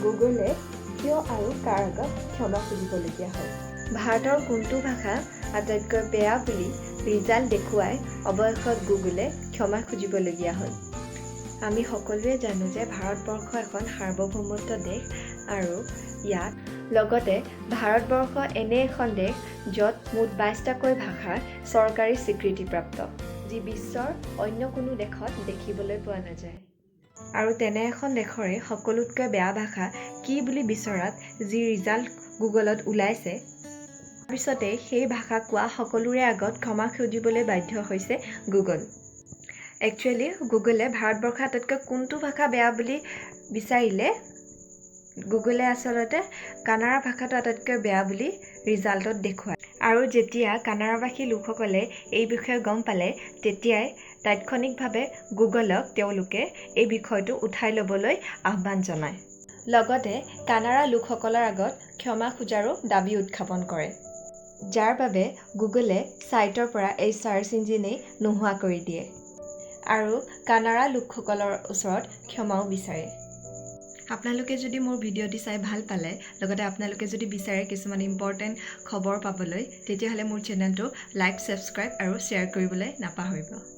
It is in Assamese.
গুগলে কিয় আৰু কাৰ আগত ক্ষমা খুজিবলগীয়া হয়? ভাৰতৰ কোনটো ভাষা আটাইতকৈ বেয়া বুলি ৰিজাল্ট দেখুৱাই অৱশেষত গুগলে ক্ষমা খুজিবলগীয়া হয়? আমি সকলোৱে জানো যে ভাৰতবৰ্ষ এখন সাৰ্বভৌমত্ব দেশ আৰু ইয়াত লগতে ভাৰতবৰ্ষ এনে এখন দেশ য'ত মুঠ 22টাকৈ ভাষাৰ চৰকাৰী স্বীকৃতিপ্ৰাপ্ত, যি বিশ্বৰ অন্য কোনো দেশত দেখিবলৈ পোৱা নাযায়। আৰু তেনে এখন দেশৰে সকলোতকৈ বেয়া ভাষা কি বুলি বিচৰাত যি ৰিজাল্ট গুগলত ওলাইছে, তাৰপিছতে সেই ভাষা কোৱা সকলোৰে আগত ক্ষমা খুজিবলৈ বাধ্য হৈছে গুগল। একচুৱেলি গুগলে ভাৰতবৰ্ষৰ আটাইতকৈ কোনটো ভাষা বেয়া বুলি বিচাৰিলে গুগলে আচলতে কানাড়া ভাষাটো আটাইতকৈ বেয়া বুলি ৰিজাল্টত দেখুৱায়। আৰু যেতিয়া কানাড়াভাষী লোকসকলে এই বিষয়ে গম পালে, তেতিয়াই তাৎক্ষণিকভাৱে গুগলক তেওঁলোকে এই বিষয়টো উঠাই ল'বলৈ আহ্বান জনায়। লগতে কানাড়া লোকসকলৰ আগত ক্ষমা খোজাৰো দাবী উত্থাপন কৰে, যাৰ বাবে গুগলে ছাইটৰ পৰা এই চাৰ্চ ইঞ্জিনেই নোহোৱা কৰি দিয়ে আৰু কানাড়া লোকসকলৰ ওচৰত ক্ষমাও বিচাৰে। আপোনালোকে যদি মোৰ ভিডিঅ'টি চাই ভাল পালে, লগতে আপোনালোকে যদি বিচাৰে কিছুমান ইম্পৰ্টেণ্ট খবৰ পাবলৈ, তেতিয়াহ'লে মোৰ চেনেলটো লাইক, ছাবস্ক্ৰাইব আৰু শ্বেয়াৰ কৰিবলৈ নাপাহৰিব।